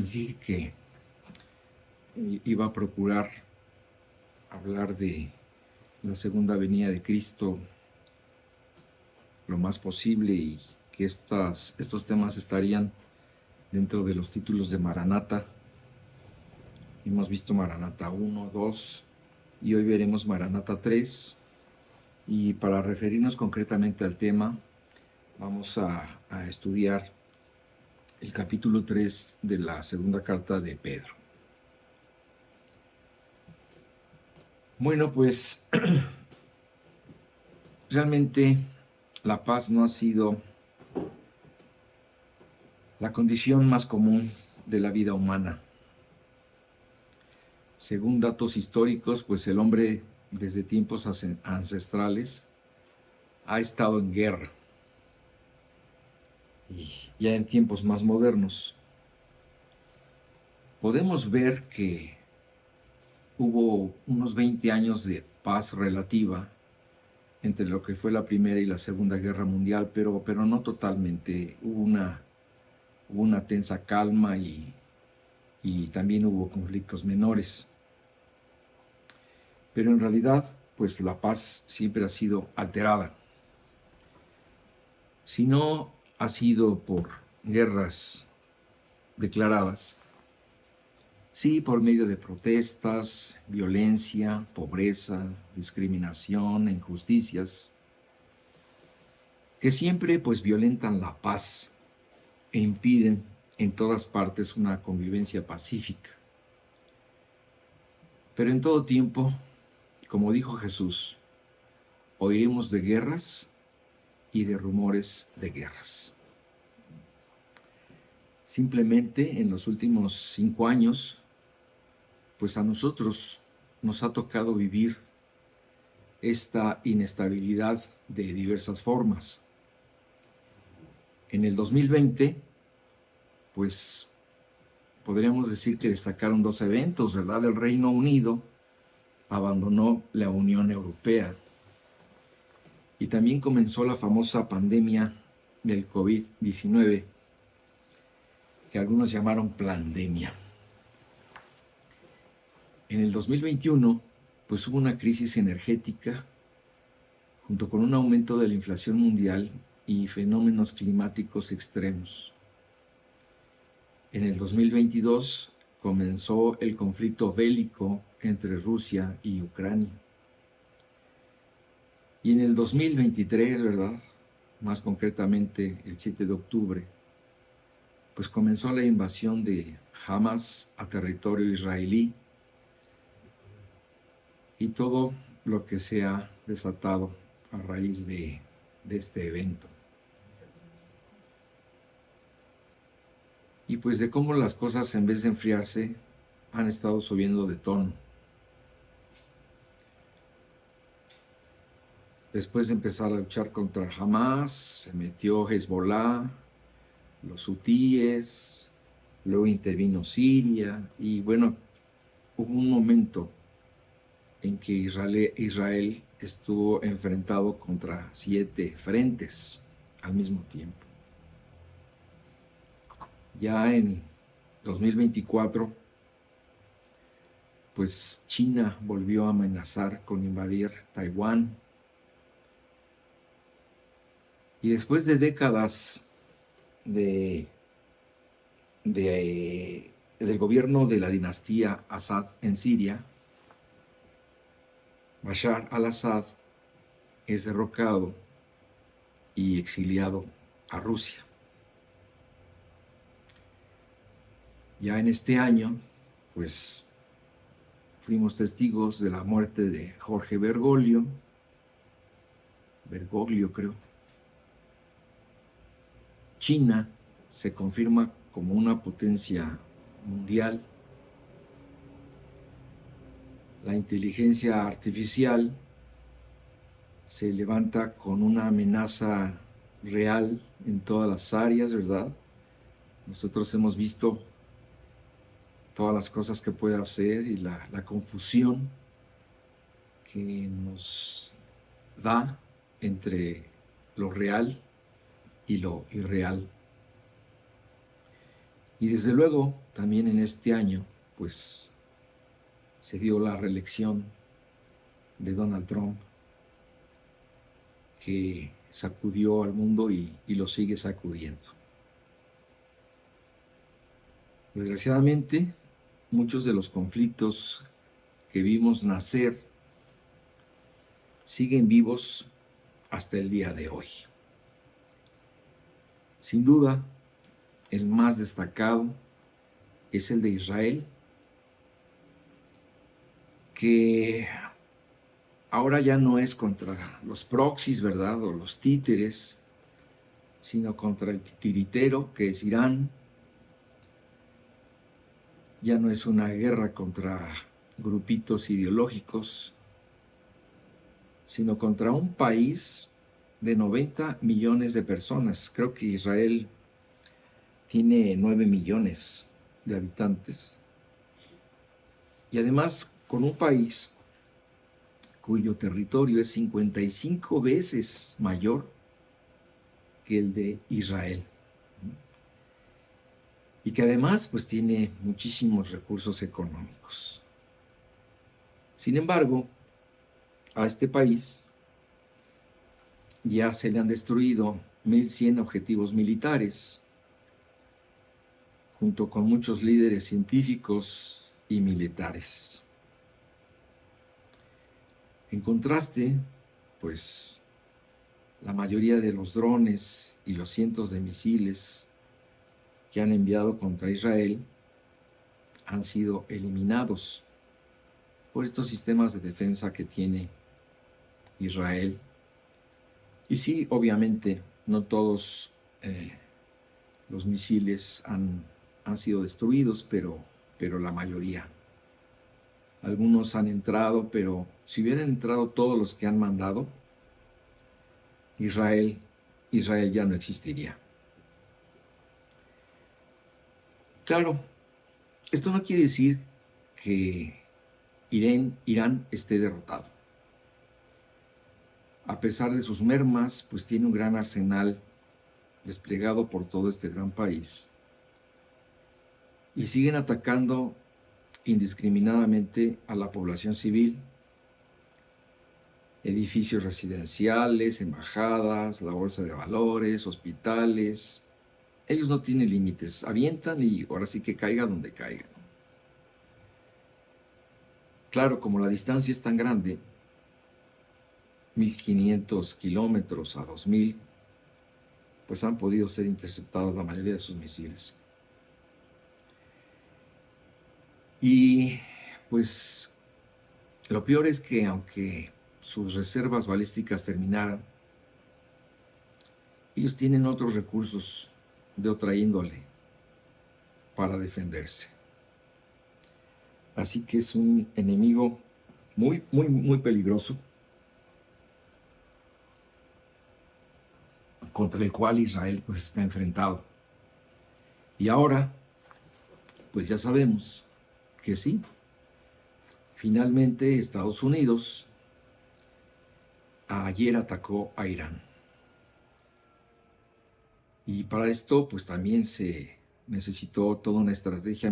les dije que iba a procurar hablar de la segunda venida de Cristo lo más posible y que estos temas estarían dentro de los títulos de Maranata. Hemos visto Maranata 1, 2 y hoy veremos Maranata 3. Y para referirnos concretamente al tema, vamos a estudiar el capítulo 3 de la segunda carta de Pedro. Bueno, pues realmente la paz no ha sido la condición más común de la vida humana. Según datos históricos, pues el hombre desde tiempos ancestrales ha estado en guerra. Y ya en tiempos más modernos podemos ver que hubo unos 20 años de paz relativa entre lo que fue la Primera y la Segunda Guerra Mundial, pero no totalmente. Hubo una tensa calma y también hubo conflictos menores. Pero en realidad, pues la paz siempre ha sido alterada. Si no ha sido por guerras declaradas, sí por medio de protestas, violencia, pobreza, discriminación, injusticias, que siempre pues violentan la paz e impiden en todas partes una convivencia pacífica. Pero en todo tiempo, como dijo Jesús, oiremos de guerras y de rumores de guerras. Simplemente en los últimos 5 años, pues a nosotros nos ha tocado vivir esta inestabilidad de diversas formas. En el 2020, pues podríamos decir que destacaron 2 eventos, ¿verdad? El Reino Unido abandonó la Unión Europea y también comenzó la famosa pandemia del COVID-19, que algunos llamaron plandemia. En el 2021, pues hubo una crisis energética junto con un aumento de la inflación mundial y fenómenos climáticos extremos. En el 2022 comenzó el conflicto bélico entre Rusia y Ucrania. Y en el 2023, ¿verdad? Más concretamente el 7 de octubre, pues comenzó la invasión de Hamas a territorio israelí y todo lo que se ha desatado a raíz de este evento. Y pues de cómo las cosas, en vez de enfriarse, han estado subiendo de tono. Después de empezar a luchar contra Hamas, se metió Hezbollah, los hutíes, luego intervino Siria, y bueno, hubo un momento en que Israel estuvo enfrentado contra 7 frentes al mismo tiempo. Ya en 2024, pues China volvió a amenazar con invadir Taiwán. Y después de décadas del gobierno de la dinastía Assad en Siria, Bashar al-Assad es derrocado y exiliado a Rusia. Ya en este año, pues fuimos testigos de la muerte de Jorge Bergoglio creo. China se confirma como una potencia mundial. La inteligencia artificial se levanta con una amenaza real en todas las áreas, ¿verdad? Nosotros hemos visto todas las cosas que puede hacer y la confusión que nos da entre lo real y lo irreal. Y desde luego, también en este año, pues se dio la reelección de Donald Trump, que sacudió al mundo y lo sigue sacudiendo. Desgraciadamente, muchos de los conflictos que vimos nacer siguen vivos hasta el día de hoy. Sin duda, el más destacado es el de Israel, que ahora ya no es contra los proxies, ¿verdad? O los títeres, sino contra el titiritero, que es Irán. Ya no es una guerra contra grupitos ideológicos, sino contra un país de 90 millones de personas. Creo que Israel tiene 9 millones de habitantes. Y además con un país cuyo territorio es 55 veces mayor que el de Israel. Y que además pues tiene muchísimos recursos económicos. Sin embargo, a este país ya se le han destruido 1.100 objetivos militares, junto con muchos líderes científicos y militares. En contraste, pues la mayoría de los drones y los cientos de misiles que han enviado contra Israel han sido eliminados por estos sistemas de defensa que tiene Israel. Y sí, obviamente, no todos los misiles han sido destruidos, pero la mayoría. Algunos han entrado, pero si hubieran entrado todos los que han mandado, Israel ya no existiría. Claro, esto no quiere decir que Irán esté derrotado. A pesar de sus mermas, pues tiene un gran arsenal desplegado por todo este gran país. Y siguen atacando indiscriminadamente a la población civil, edificios residenciales, embajadas, la bolsa de valores, hospitales. Ellos no tienen límites, avientan y ahora sí que caiga donde caiga. Claro, como la distancia es tan grande, 1.500 kilómetros a 2.000, pues han podido ser interceptados la mayoría de sus misiles. Y pues lo peor es que aunque sus reservas balísticas terminaran, ellos tienen otros recursos de otra índole para defenderse. Así que es un enemigo muy, muy, muy peligroso, contra el cual Israel pues está enfrentado. Y ahora, pues ya sabemos que sí, finalmente Estados Unidos ayer atacó a Irán. Y para esto, pues también se necesitó toda una estrategia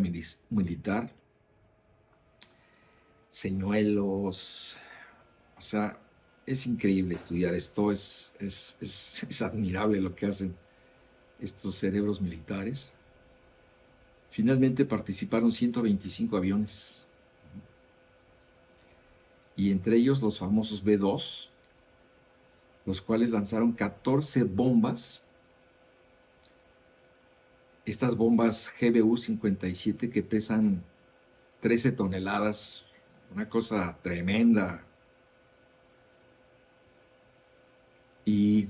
militar, señuelos, o sea, es increíble estudiar esto, es admirable lo que hacen estos cerebros militares. Finalmente participaron 125 aviones, y entre ellos los famosos B-2, los cuales lanzaron 14 bombas. Estas bombas GBU-57 que pesan 13 toneladas, una cosa tremenda. Y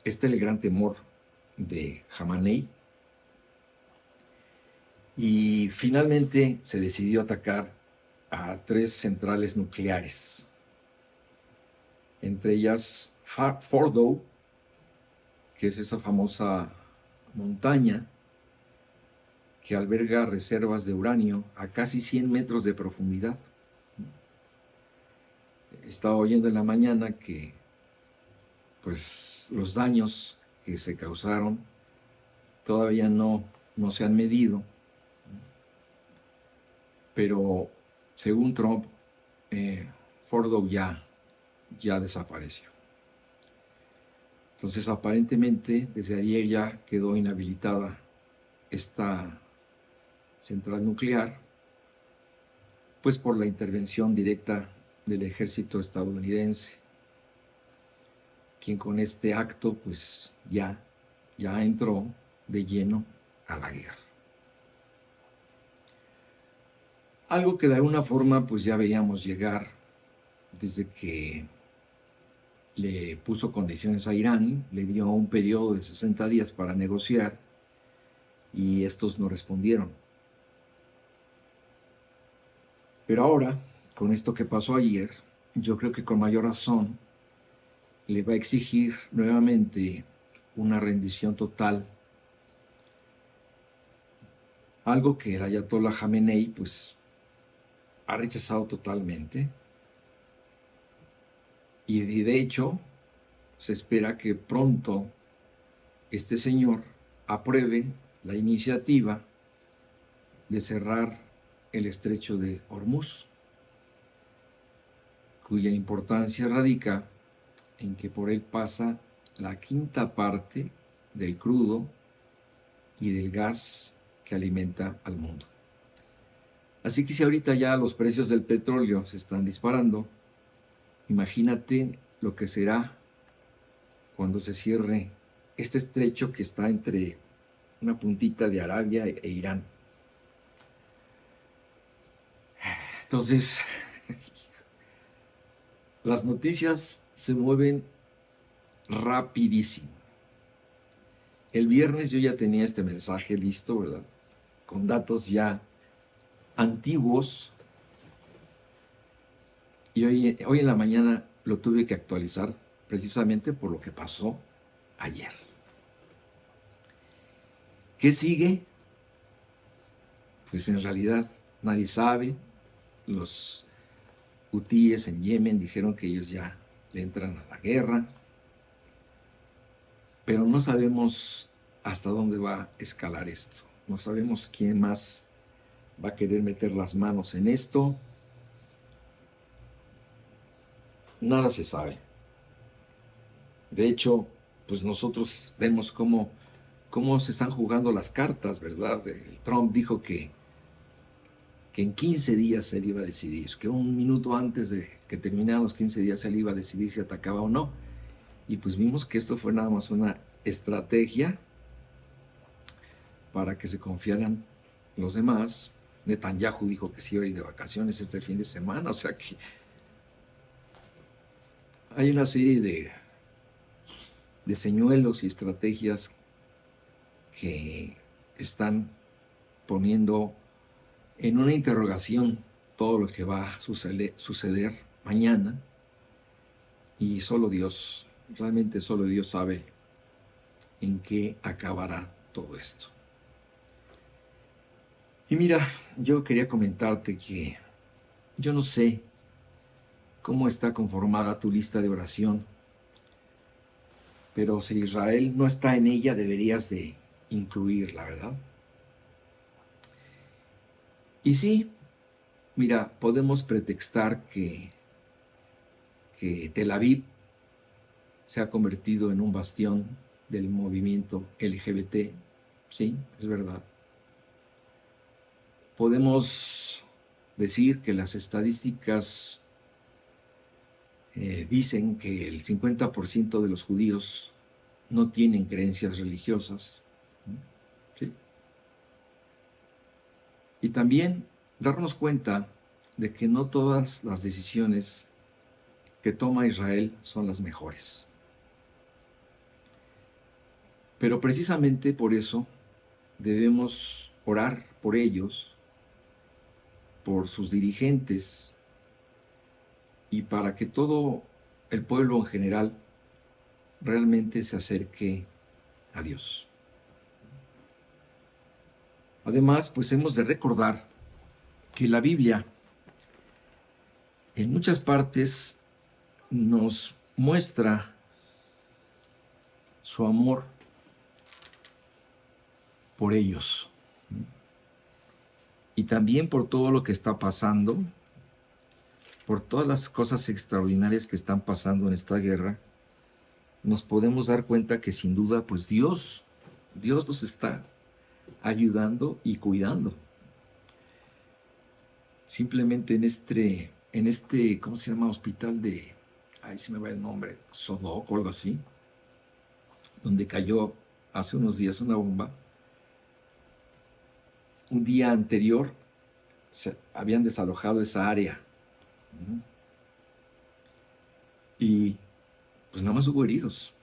este es el gran temor de Jamenei. Y finalmente se decidió atacar a 3 centrales nucleares, entre ellas Fordow, que es esa famosa montaña que alberga reservas de uranio a casi 100 metros de profundidad. Estaba oyendo en la mañana que pues los daños que se causaron todavía no no se han medido, pero según Trump, Fordow ya desapareció. Entonces, aparentemente, desde ayer ya quedó inhabilitada esta central nuclear, pues por la intervención directa del ejército estadounidense, quien con este acto, pues ya entró de lleno a la guerra. Algo que de alguna forma, pues ya veíamos llegar desde que le puso condiciones a Irán, le dio un periodo de 60 días para negociar y estos no respondieron. Pero ahora, con esto que pasó ayer, yo creo que con mayor razón le va a exigir nuevamente una rendición total, algo que el ayatollah Jamenei pues ha rechazado totalmente, y de hecho se espera que pronto este señor apruebe la iniciativa de cerrar el estrecho de Hormuz, cuya importancia radica en que por él pasa la quinta parte del crudo y del gas que alimenta al mundo. Así que si ahorita ya los precios del petróleo se están disparando, imagínate lo que será cuando se cierre este estrecho que está entre una puntita de Arabia e Irán. Entonces, las noticias se mueven rapidísimo. El viernes yo ya tenía este mensaje listo, ¿verdad? Con datos ya antiguos. Y hoy en la mañana lo tuve que actualizar precisamente por lo que pasó ayer. ¿Qué sigue? Pues en realidad nadie sabe. Los hutíes en Yemen dijeron que ellos ya le entran a la guerra, pero no sabemos hasta dónde va a escalar esto. No sabemos quién más va a querer meter las manos en esto. Nada se sabe. De hecho, pues nosotros vemos cómo se están jugando las cartas, ¿verdad? Trump dijo que en 15 días él iba a decidir, que un minuto antes de que terminaran los 15 días él iba a decidir si atacaba o no. Y pues vimos que esto fue nada más una estrategia para que se confiaran los demás. Netanyahu dijo que sí iba a ir de vacaciones este fin de semana, o sea que hay una serie de señuelos y estrategias que están poniendo en una interrogación todo lo que va a suceder mañana, y solo Dios, realmente solo Dios sabe en qué acabará todo esto. Y mira, yo quería comentarte que yo no sé cómo está conformada tu lista de oración, pero si Israel no está en ella, deberías de incluirla, ¿verdad? Y sí, mira, podemos pretextar que Tel Aviv se ha convertido en un bastión del movimiento LGBT, sí, es verdad. Podemos decir que las estadísticas dicen que el 50% de los judíos no tienen creencias religiosas, ¿sí? Y también darnos cuenta de que no todas las decisiones que toma Israel son las mejores. Pero precisamente por eso debemos orar por ellos, por sus dirigentes, y para que todo el pueblo en general realmente se acerque a Dios. Además, pues hemos de recordar que la Biblia en muchas partes nos muestra su amor por ellos. Y también por todo lo que está pasando, por todas las cosas extraordinarias que están pasando en esta guerra, nos podemos dar cuenta que sin duda, pues Dios nos está ayudando y cuidando. Simplemente en este, ¿cómo se llama? Hospital de, ahí se me va el nombre, Sodoc o algo así, donde cayó hace unos días una bomba. Un día anterior se habían desalojado esa área, ¿no? Y pues nada más hubo heridos.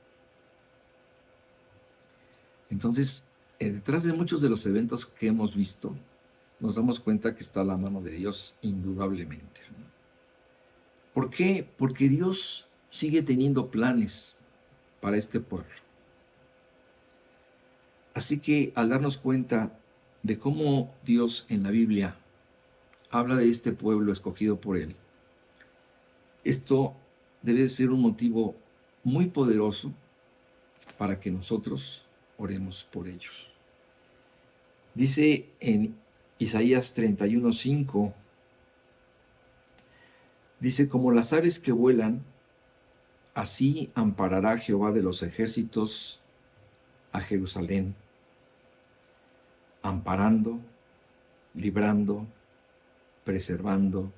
Entonces, detrás de muchos de los eventos que hemos visto, nos damos cuenta que está la mano de Dios indudablemente, ¿no? ¿Por qué? Porque Dios sigue teniendo planes para este pueblo. Así que al darnos cuenta de cómo Dios en la Biblia habla de este pueblo escogido por Él, esto debe ser un motivo muy poderoso para que nosotros oremos por ellos. Dice en Isaías 31:5, dice, como las aves que vuelan, así amparará Jehová de los ejércitos a Jerusalén, amparando, librando, preservando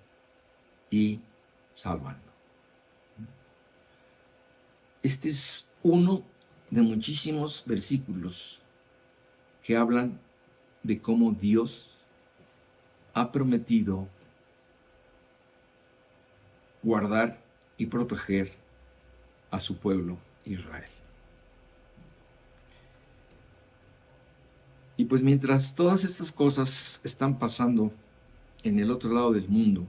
y salvando. Este es uno de muchísimos versículos que hablan de cómo Dios ha prometido guardar y proteger a su pueblo Israel. Y pues mientras todas estas cosas están pasando en el otro lado del mundo,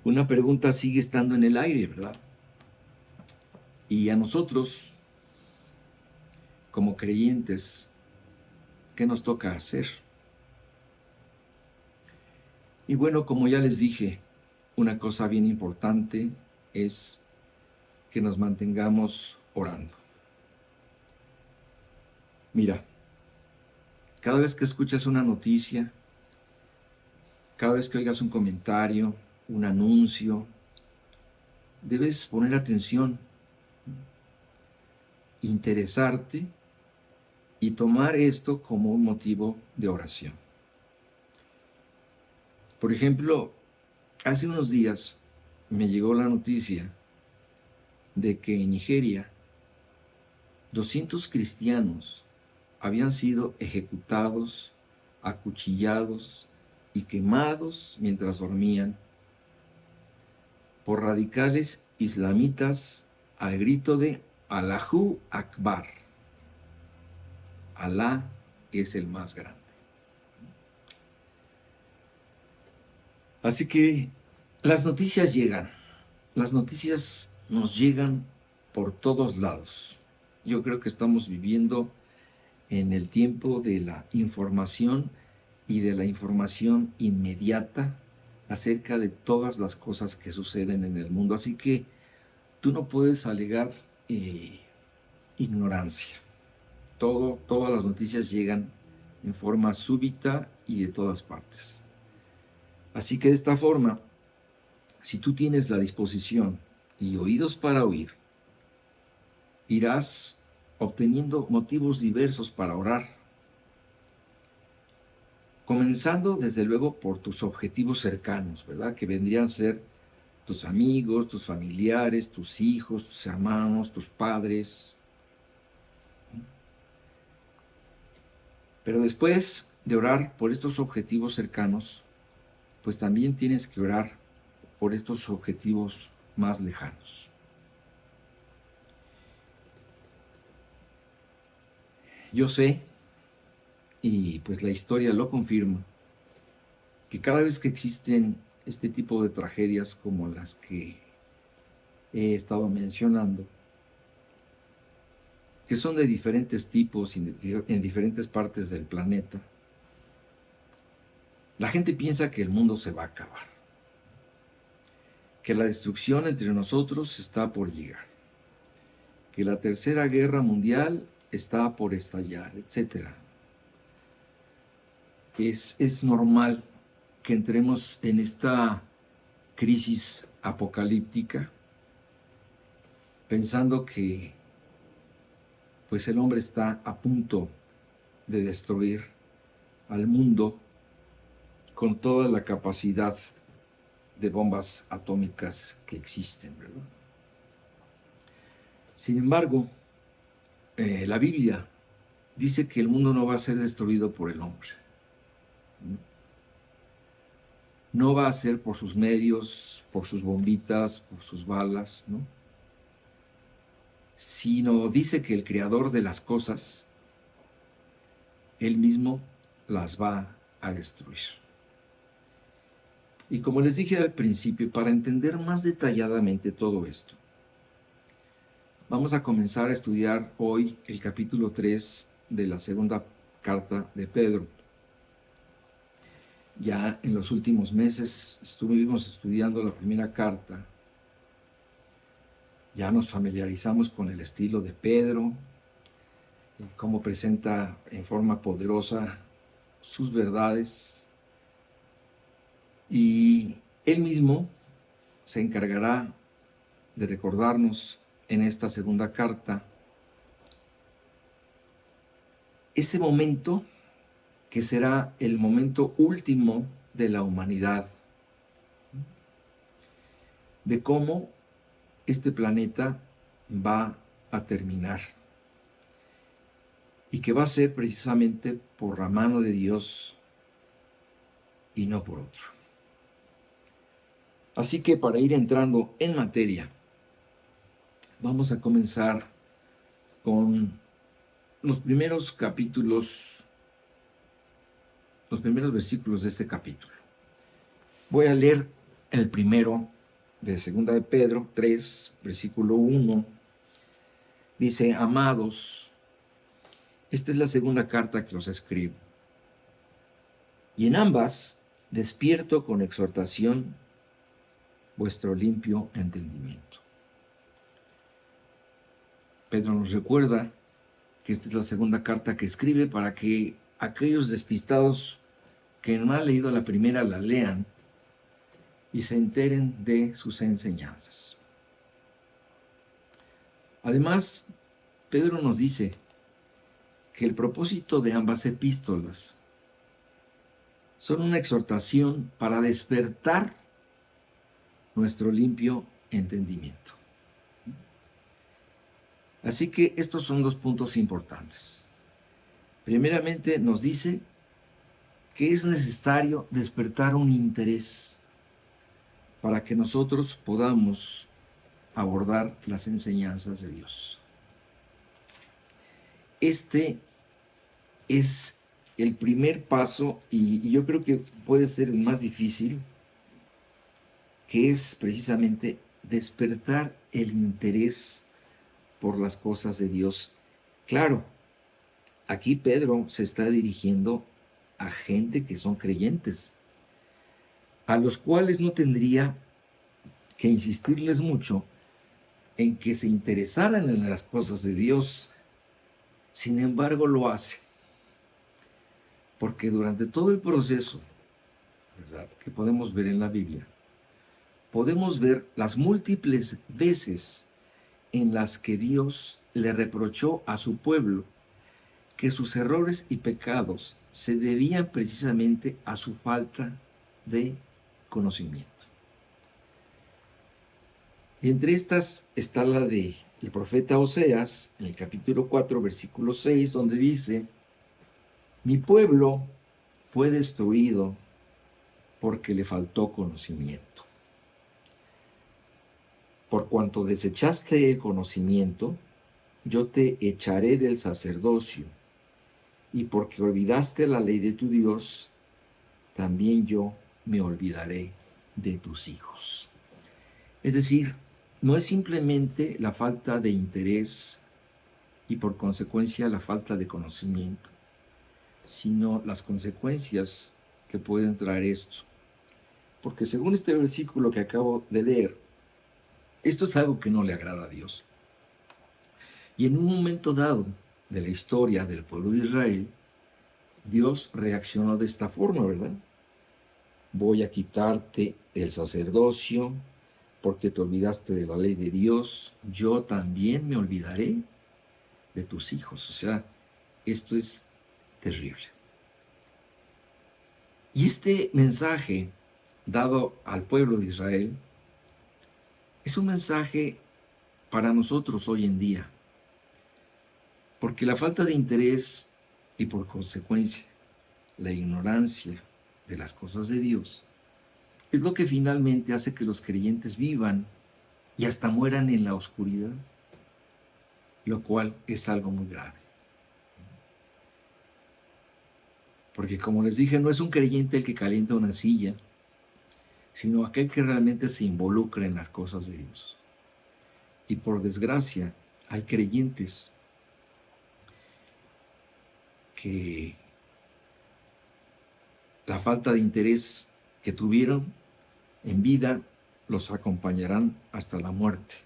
una pregunta sigue estando en el aire, ¿verdad? Y a nosotros, como creyentes, ¿qué nos toca hacer? Y bueno, como ya les dije, una cosa bien importante es que nos mantengamos orando. Mira, cada vez que escuchas una noticia, cada vez que oigas un comentario, un anuncio, debes poner atención, interesarte y tomar esto como un motivo de oración. Por ejemplo, hace unos días me llegó la noticia de que en Nigeria 200 cristianos habían sido ejecutados, acuchillados y quemados mientras dormían por radicales islamitas al grito de Allahu Akbar. Alá es el más grande. Así que las noticias llegan, las noticias nos llegan por todos lados. Yo creo que estamos viviendo en el tiempo de la información y de la información inmediata acerca de todas las cosas que suceden en el mundo. Así que tú no puedes alegar ignorancia. Todas las noticias llegan en forma súbita y de todas partes. Así que de esta forma, si tú tienes la disposición y oídos para oír, irás obteniendo motivos diversos para orar, comenzando desde luego por tus objetivos cercanos, ¿verdad? Que vendrían a ser tus amigos, tus familiares, tus hijos, tus hermanos, tus padres. Pero después de orar por estos objetivos cercanos, pues también tienes que orar por estos objetivos más lejanos. Yo sé, y pues la historia lo confirma, que cada vez que existen este tipo de tragedias como las que he estado mencionando, que son de diferentes tipos y en diferentes partes del planeta, la gente piensa que el mundo se va a acabar, que la destrucción entre nosotros está por llegar, que la Tercera Guerra Mundial está por estallar, etc. Es normal que entremos en esta crisis apocalíptica pensando que pues el hombre está a punto de destruir al mundo con toda la capacidad de bombas atómicas que existen, ¿verdad? Sin embargo, la Biblia dice que el mundo no va a ser destruido por el hombre. No va a ser por sus medios, por sus bombitas, por sus balas, ¿no? Sino dice que el creador de las cosas, él mismo las va a destruir. Y como les dije al principio, para entender más detalladamente todo esto, vamos a comenzar a estudiar hoy el capítulo 3 de la segunda carta de Pedro. Ya en los últimos meses estuvimos estudiando la primera carta. Ya nos familiarizamos con el estilo de Pedro, cómo presenta en forma poderosa sus verdades. Y él mismo se encargará de recordarnos en esta segunda carta ese momento que será el momento último de la humanidad, de cómo este planeta va a terminar y que va a ser precisamente por la mano de Dios y no por otro. Así que para ir entrando en materia, vamos a comenzar con los primeros capítulos, los primeros versículos de este capítulo. Voy a leer el primero de 2 de Pedro 3, versículo 1. Dice: amados, esta es la segunda carta que os escribo, y en ambas despierto con exhortación vuestro limpio entendimiento. Pedro nos recuerda que esta es la segunda carta que escribe para que aquellos despistados que no han leído la primera la lean y se enteren de sus enseñanzas. Además, Pedro nos dice que el propósito de ambas epístolas son una exhortación para despertar nuestro limpio entendimiento. Así que estos son dos puntos importantes. Primeramente nos dice que es necesario despertar un interés para que nosotros podamos abordar las enseñanzas de Dios. Este es el primer paso y yo creo que puede ser el más difícil, que es precisamente despertar el interés por las cosas de Dios. Claro, aquí Pedro se está dirigiendo a gente que son creyentes, a los cuales no tendría que insistirles mucho en que se interesaran en las cosas de Dios. Sin embargo, lo hace, porque durante todo el proceso, ¿verdad?, que podemos ver en la Biblia, podemos ver las múltiples veces en las que Dios le reprochó a su pueblo que sus errores y pecados se debían precisamente a su falta de conocimiento. Entre estas está la del profeta Oseas, en el capítulo 4, versículo 6, donde dice: mi pueblo fue destruido porque le faltó conocimiento. Por cuanto desechaste el conocimiento, yo te echaré del sacerdocio, y porque olvidaste la ley de tu Dios, también yo me olvidaré de tus hijos. Es decir, no es simplemente la falta de interés y por consecuencia la falta de conocimiento, sino las consecuencias que pueden traer esto. Porque según este versículo que acabo de leer, esto es algo que no le agrada a Dios. Y en un momento dado de la historia del pueblo de Israel, Dios reaccionó de esta forma, ¿verdad? Voy a quitarte el sacerdocio porque te olvidaste de la ley de Dios. Yo también me olvidaré de tus hijos. O sea, esto es terrible. Y este mensaje dado al pueblo de Israel es un mensaje para nosotros hoy en día, porque la falta de interés y por consecuencia la ignorancia de las cosas de Dios es lo que finalmente hace que los creyentes vivan y hasta mueran en la oscuridad, lo cual es algo muy grave. Porque como les dije, no es un creyente el que calienta una silla, sino aquel que realmente se involucra en las cosas de Dios. Y por desgracia, hay creyentes que la falta de interés que tuvieron en vida los acompañarán hasta la muerte.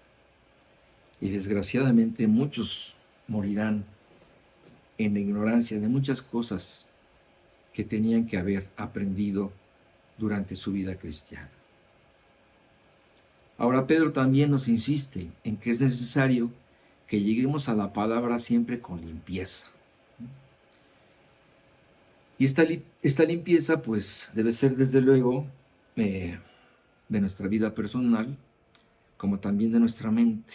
Y desgraciadamente muchos morirán en la ignorancia de muchas cosas que tenían que haber aprendido durante su vida cristiana. Ahora Pedro también nos insiste en que es necesario que lleguemos a la palabra siempre con limpieza. Y esta limpieza pues debe ser desde luego de nuestra vida personal, como también de nuestra mente.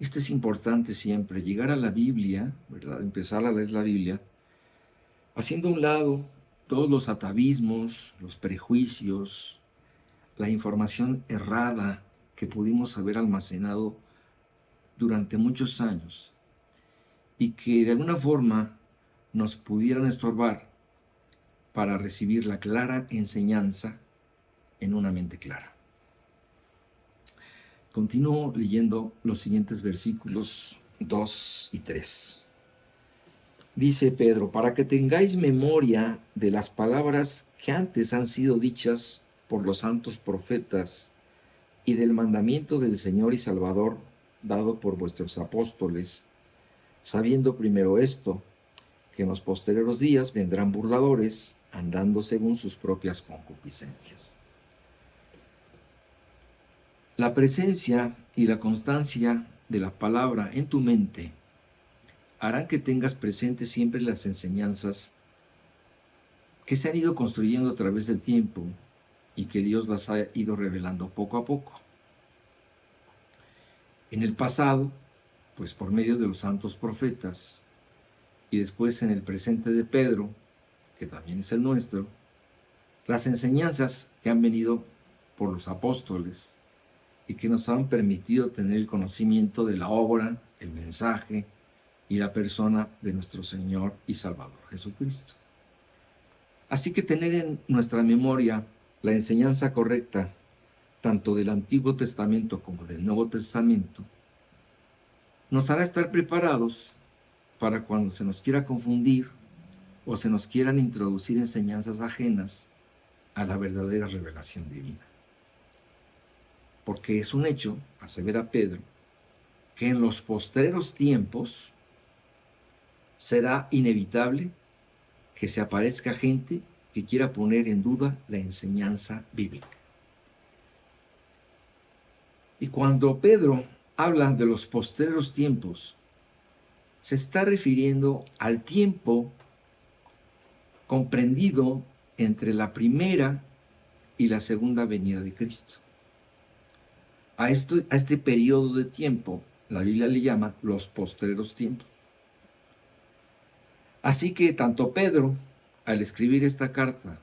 Esto es importante siempre, llegar a la Biblia, ¿verdad? Empezar a leer la Biblia, haciendo a un lado todos los atavismos, los prejuicios, la información errada que pudimos haber almacenado durante muchos años y que de alguna forma nos pudieran estorbar para recibir la clara enseñanza en una mente clara. Continúo leyendo los siguientes versículos 2 y 3. Dice Pedro, para que tengáis memoria de las palabras que antes han sido dichas por los santos profetas y del mandamiento del Señor y Salvador dado por vuestros apóstoles, sabiendo primero esto, que en los posteriores días vendrán burladores, andando según sus propias concupiscencias. La presencia y la constancia de la palabra en tu mente harán que tengas presente siempre las enseñanzas que se han ido construyendo a través del tiempo y que Dios las ha ido revelando poco a poco. En el pasado, pues por medio de los santos profetas, y después en el presente de Pedro, que también es el nuestro, las enseñanzas que han venido por los apóstoles y que nos han permitido tener el conocimiento de la obra, el mensaje y la persona de nuestro Señor y Salvador Jesucristo. Así que tener en nuestra memoria la enseñanza correcta, tanto del Antiguo Testamento como del Nuevo Testamento, nos hará estar preparados para cuando se nos quiera confundir o se nos quieran introducir enseñanzas ajenas a la verdadera revelación divina. Porque es un hecho, asevera Pedro, que en los postreros tiempos será inevitable que se aparezca gente que quiera poner en duda la enseñanza bíblica. Y cuando Pedro habla de los postreros tiempos, se está refiriendo al tiempo comprendido entre la primera y la segunda venida de Cristo. A este periodo de tiempo, la Biblia le llama los postreros tiempos. Así que tanto Pedro, al escribir esta carta,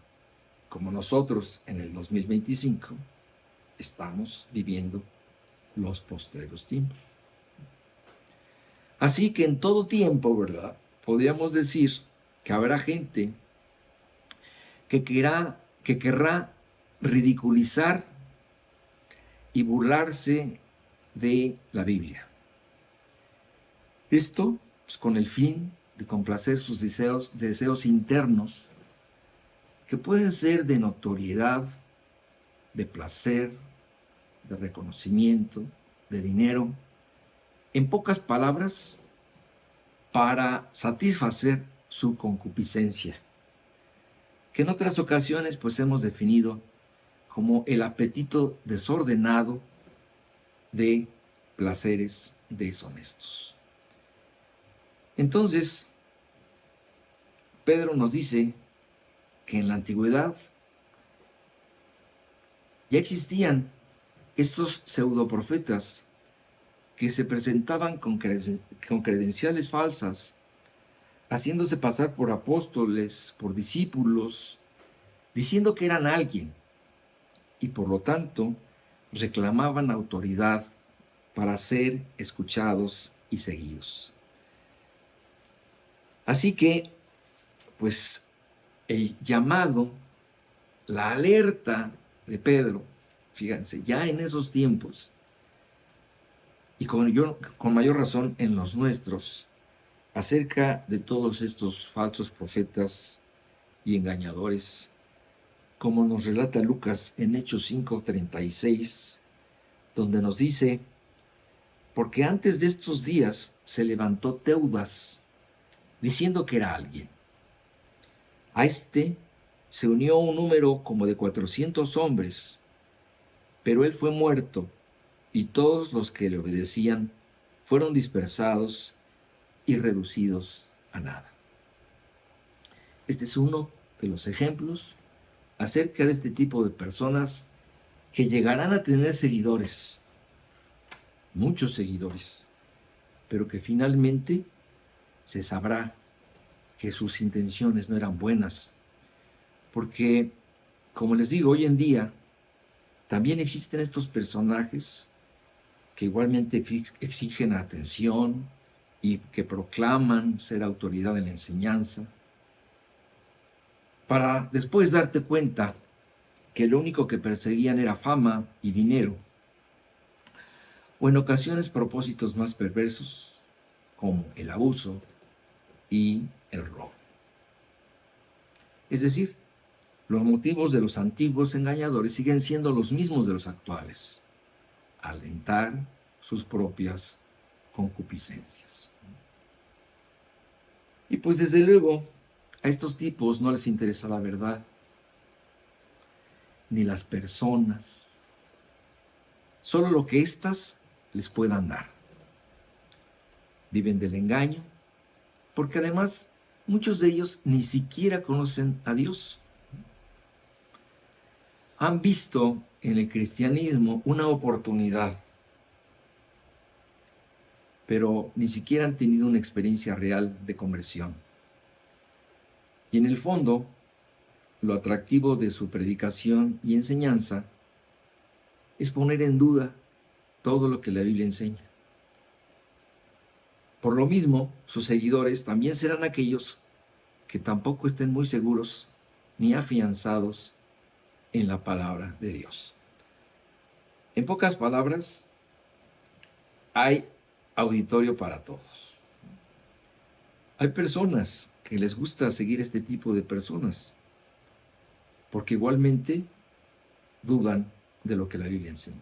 como nosotros en el 2025, estamos viviendo los postreros tiempos. Así que en todo tiempo, ¿verdad? Podríamos decir que habrá gente que querrá ridiculizar y burlarse de la Biblia. Esto pues, con el fin de complacer sus deseos internos, que pueden ser de notoriedad, de placer, de reconocimiento, de dinero. En pocas palabras, para satisfacer su concupiscencia, que en otras ocasiones pues hemos definido como el apetito desordenado de placeres deshonestos. Entonces, Pedro nos dice que en la antigüedad ya existían estos pseudoprofetas que se presentaban con credenciales falsas, haciéndose pasar por apóstoles, por discípulos, diciendo que eran alguien y por lo tanto reclamaban autoridad para ser escuchados y seguidos. Así que, pues, el llamado, la alerta de Pedro, fíjense, ya en esos tiempos, y con mayor razón en los nuestros, acerca de todos estos falsos profetas y engañadores, como nos relata Lucas en Hechos 5:36, donde nos dice: porque antes de estos días se levantó Teudas, diciendo que era alguien. A este se unió un número como de 400 hombres, pero él fue muerto, y todos los que le obedecían fueron dispersados y reducidos a nada. Este es uno de los ejemplos acerca de este tipo de personas que llegarán a tener seguidores, muchos seguidores, pero que finalmente se sabrá que sus intenciones no eran buenas. Porque, como les digo, hoy en día también existen estos personajes que igualmente exigen atención y que proclaman ser autoridad en la enseñanza, para después darte cuenta que lo único que perseguían era fama y dinero, o en ocasiones propósitos más perversos, como el abuso y el robo. Es decir, los motivos de los antiguos engañadores siguen siendo los mismos de los actuales: alentar sus propias concupiscencias. Y pues desde luego, a estos tipos no les interesa la verdad, ni las personas, solo lo que éstas les puedan dar. Viven del engaño, porque además muchos de ellos ni siquiera conocen a Dios. Han visto en el cristianismo una oportunidad, pero ni siquiera han tenido una experiencia real de conversión. Y en el fondo, lo atractivo de su predicación y enseñanza es poner en duda todo lo que la Biblia enseña. Por lo mismo, sus seguidores también serán aquellos que tampoco estén muy seguros ni afianzados en la palabra de Dios. En pocas palabras, hay auditorio para todos. Hay personas que les gusta seguir este tipo de personas, porque igualmente dudan de lo que la Biblia enseña.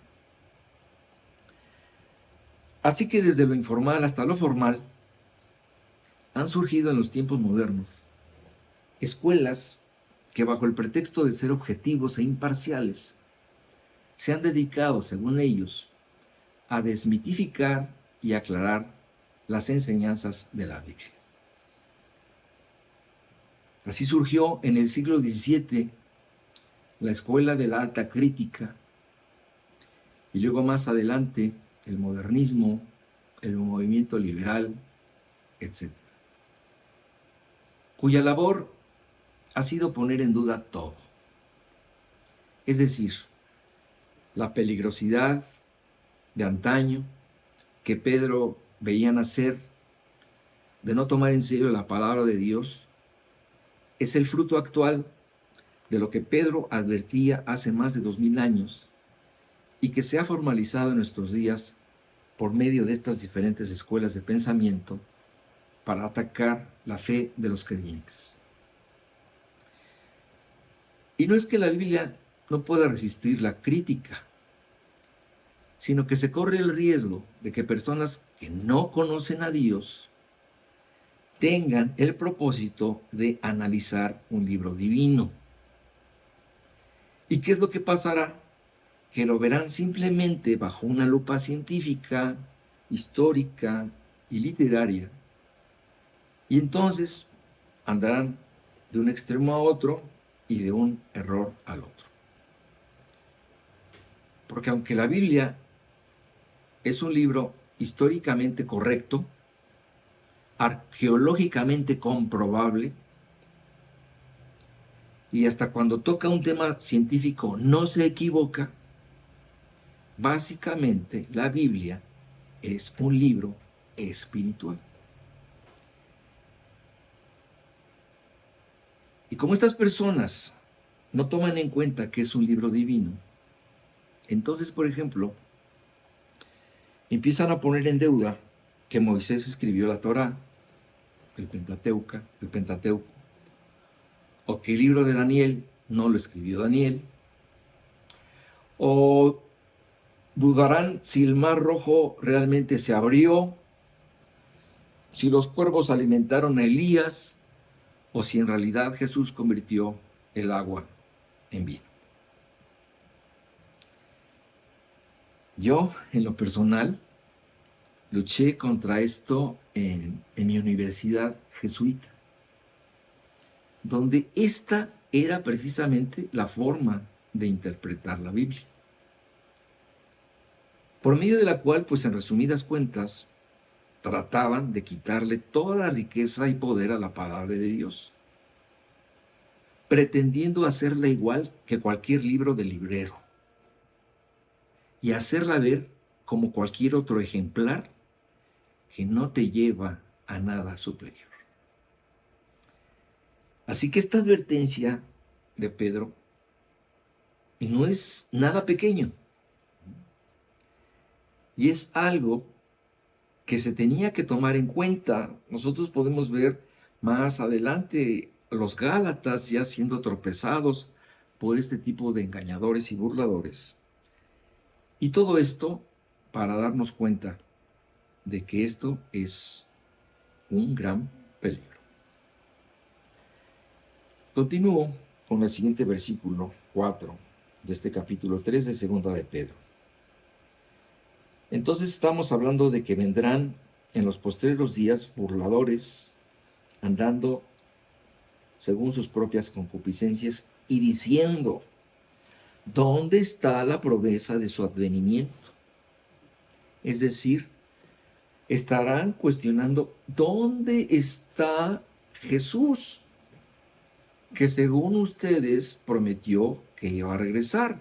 Así que desde lo informal hasta lo formal, han surgido en los tiempos modernos escuelas que, bajo el pretexto de ser objetivos e imparciales, se han dedicado, según ellos, a desmitificar y aclarar las enseñanzas de la Biblia. Así surgió en el siglo XVII la escuela de la alta crítica, y luego más adelante el modernismo, el movimiento liberal, etc., cuya labor ha sido poner en duda todo. Es decir, la peligrosidad de antaño que Pedro veía nacer de no tomar en serio la palabra de Dios es el fruto actual de lo que Pedro advertía hace más de 2000 años y que se ha formalizado en nuestros días por medio de estas diferentes escuelas de pensamiento para atacar la fe de los creyentes. Y no es que la Biblia no pueda resistir la crítica, sino que se corre el riesgo de que personas que no conocen a Dios tengan el propósito de analizar un libro divino. ¿Y qué es lo que pasará? Que lo verán simplemente bajo una lupa científica, histórica y literaria. Y entonces andarán de un extremo a otro y de un error al otro. Porque aunque la Biblia es un libro históricamente correcto, arqueológicamente comprobable, y hasta cuando toca un tema científico no se equivoca, básicamente la Biblia es un libro espiritual. Y como estas personas no toman en cuenta que es un libro divino, entonces, por ejemplo, empiezan a poner en deuda que Moisés escribió la Torá, el Pentateuco, o que el libro de Daniel no lo escribió Daniel, o dudarán si el mar rojo realmente se abrió, si los cuervos alimentaron a Elías, o si en realidad Jesús convirtió el agua en vino. Yo, en lo personal, luché contra esto en mi universidad jesuita, donde esta era precisamente la forma de interpretar la Biblia, por medio de la cual, pues en resumidas cuentas, trataban de quitarle toda la riqueza y poder a la palabra de Dios, pretendiendo hacerla igual que cualquier libro de librero y hacerla ver como cualquier otro ejemplar que no te lleva a nada superior. Así que esta advertencia de Pedro no es nada pequeño y es algo que se tenía que tomar en cuenta. Nosotros podemos ver más adelante los Gálatas ya siendo tropezados por este tipo de engañadores y burladores. Y todo esto para darnos cuenta de que esto es un gran peligro. Continúo con el siguiente versículo 4 de este capítulo 3 de Segunda de Pedro. Entonces estamos hablando de que vendrán en los postreros días burladores, andando según sus propias concupiscencias y diciendo, ¿dónde está la promesa de su advenimiento? Es decir, estarán cuestionando, ¿dónde está Jesús? Que según ustedes prometió que iba a regresar.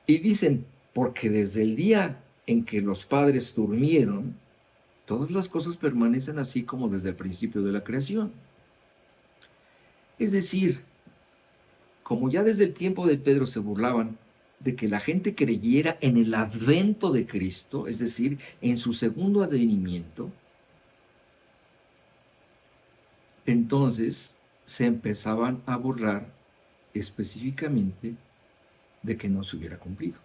Y dicen, porque desde el día en que los padres durmieron, todas las cosas permanecen así como desde el principio de la creación. Es decir, como ya desde el tiempo de Pedro se burlaban de que la gente creyera en el advento de Cristo, es decir, en su segundo advenimiento, entonces se empezaban a burlar específicamente de que no se hubiera cumplido.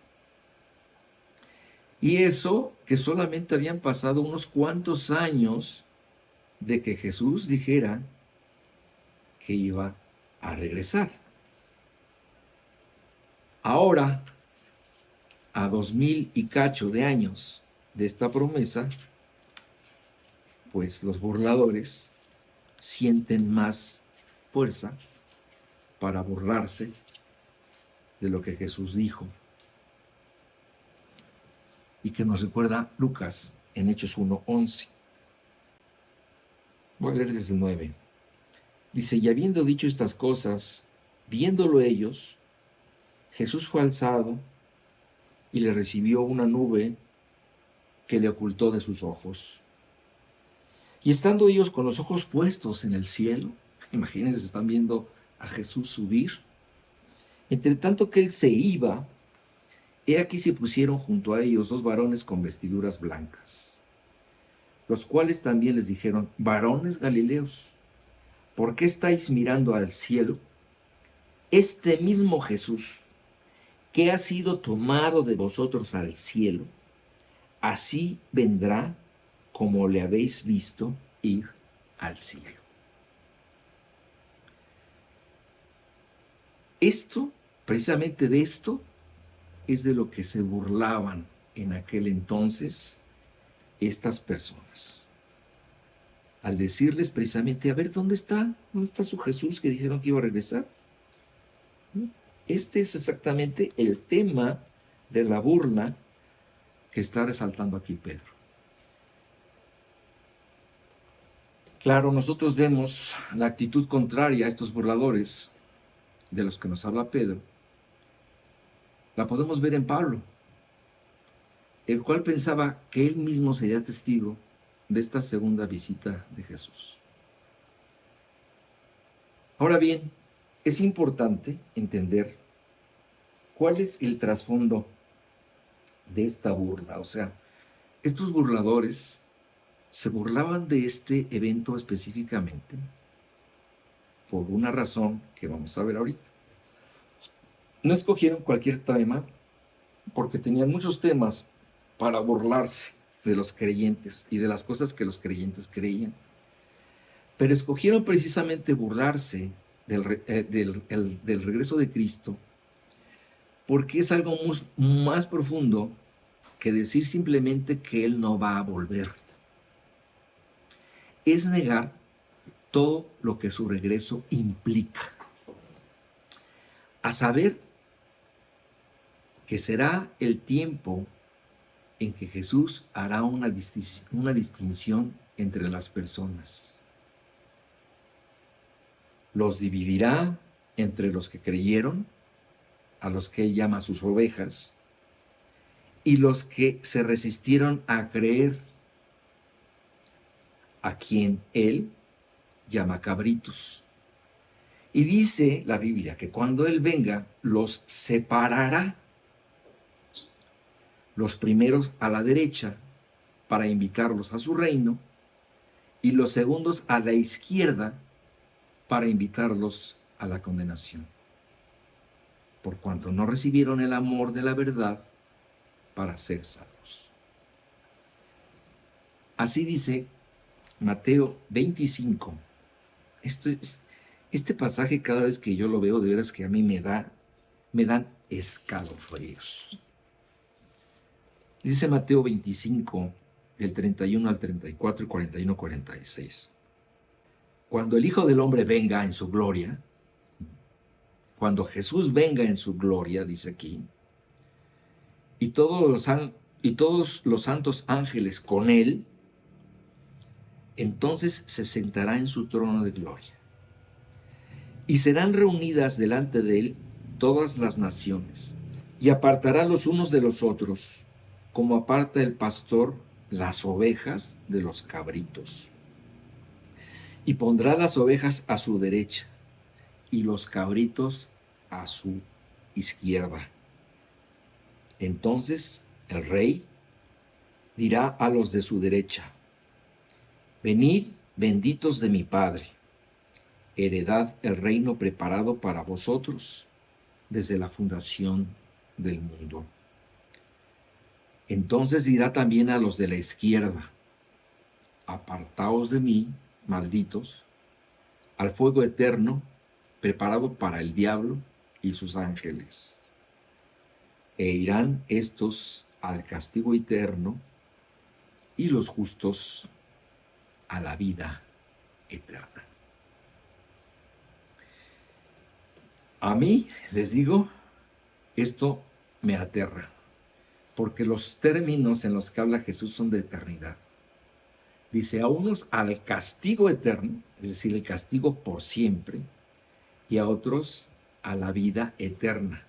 Y eso que solamente habían pasado unos cuantos años de que Jesús dijera que iba a regresar. Ahora, a 2000 y cacho de años de esta promesa, pues los burladores sienten más fuerza para burlarse de lo que Jesús dijo. Y que nos recuerda Lucas en Hechos 1:11. Voy a leer desde el 9. Dice, y habiendo dicho estas cosas, viéndolo ellos, Jesús fue alzado y le recibió una nube que le ocultó de sus ojos. Y estando ellos con los ojos puestos en el cielo, imagínense, están viendo a Jesús subir. Entre tanto que él se iba, he aquí se pusieron junto a ellos dos varones con vestiduras blancas, los cuales también les dijeron, varones galileos, ¿por qué estáis mirando al cielo? Este mismo Jesús, que ha sido tomado de vosotros al cielo, así vendrá como le habéis visto ir al cielo. Esto, precisamente de esto, es de lo que se burlaban en aquel entonces estas personas. Al decirles precisamente, a ver, ¿dónde está su Jesús que dijeron que iba a regresar? Este es exactamente el tema de la burla que está resaltando aquí Pedro. Claro, nosotros vemos la actitud contraria a estos burladores de los que nos habla Pedro. La podemos ver en Pablo, el cual pensaba que él mismo sería testigo de esta segunda visita de Jesús. Ahora bien, es importante entender cuál es el trasfondo de esta burla. O sea, estos burladores se burlaban de este evento específicamente por una razón que vamos a ver ahorita. No escogieron cualquier tema porque tenían muchos temas para burlarse de los creyentes y de las cosas que los creyentes creían. Pero escogieron precisamente burlarse del regreso de Cristo porque es algo más profundo que decir simplemente que Él no va a volver. Es negar todo lo que su regreso implica. A saber que será el tiempo en que Jesús hará una distinción entre las personas. Los dividirá entre los que creyeron, a los que Él llama sus ovejas, y los que se resistieron a creer, a quien Él llama cabritos. Y dice la Biblia que cuando Él venga, los separará, los primeros a la derecha para invitarlos a su reino, y los segundos a la izquierda para invitarlos a la condenación, por cuanto no recibieron el amor de la verdad para ser salvos. Así dice Mateo 25. Este pasaje, cada vez que yo lo veo, de veras que a mí me dan escalofríos. Dice Mateo 25, del 31 al 34 y 41, 46. Cuando el Hijo del Hombre venga en su gloria, cuando Jesús venga en su gloria, dice aquí, y todos los santos ángeles con él, entonces se sentará en su trono de gloria. Y serán reunidas delante de él todas las naciones, y apartará los unos de los otros, como aparta el pastor las ovejas de los cabritos. Y pondrá las ovejas a su derecha, y los cabritos a su izquierda. Entonces el rey dirá a los de su derecha: venid, benditos de mi Padre, heredad el reino preparado para vosotros desde la fundación del mundo. Entonces dirá también a los de la izquierda: apartaos de mí, malditos, al fuego eterno preparado para el diablo y sus ángeles. E irán estos al castigo eterno y los justos a la vida eterna. A mí, les digo, esto me aterra, porque los términos en los que habla Jesús son de eternidad. Dice a unos al castigo eterno, es decir, el castigo por siempre, y a otros a la vida eterna.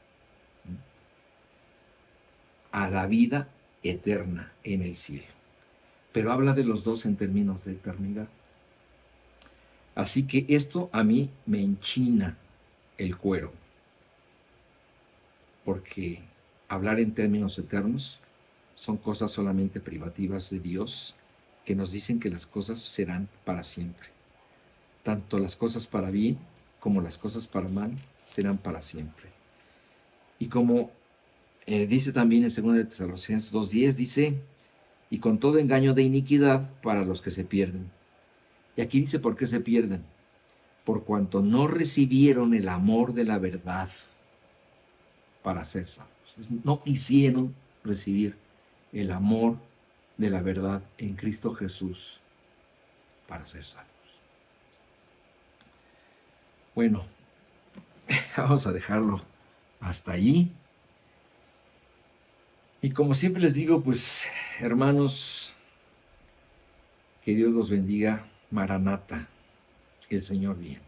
A la vida eterna en el cielo. Pero habla de los dos en términos de eternidad. Así que esto a mí me enchina el cuero, porque hablar en términos eternos son cosas solamente privativas de Dios, que nos dicen que las cosas serán para siempre. Tanto las cosas para bien como las cosas para mal serán para siempre. Y como dice también en 2 Tesalonicenses 2:10, dice: y con todo engaño de iniquidad para los que se pierden. Y aquí dice por qué se pierden. Por cuanto no recibieron el amor de la verdad para ser salvos. No quisieron recibir el amor de la verdad en Cristo Jesús para ser salvos. Bueno, vamos a dejarlo hasta allí. Y como siempre les digo, pues, hermanos, que Dios los bendiga. Maranata, que el Señor viene.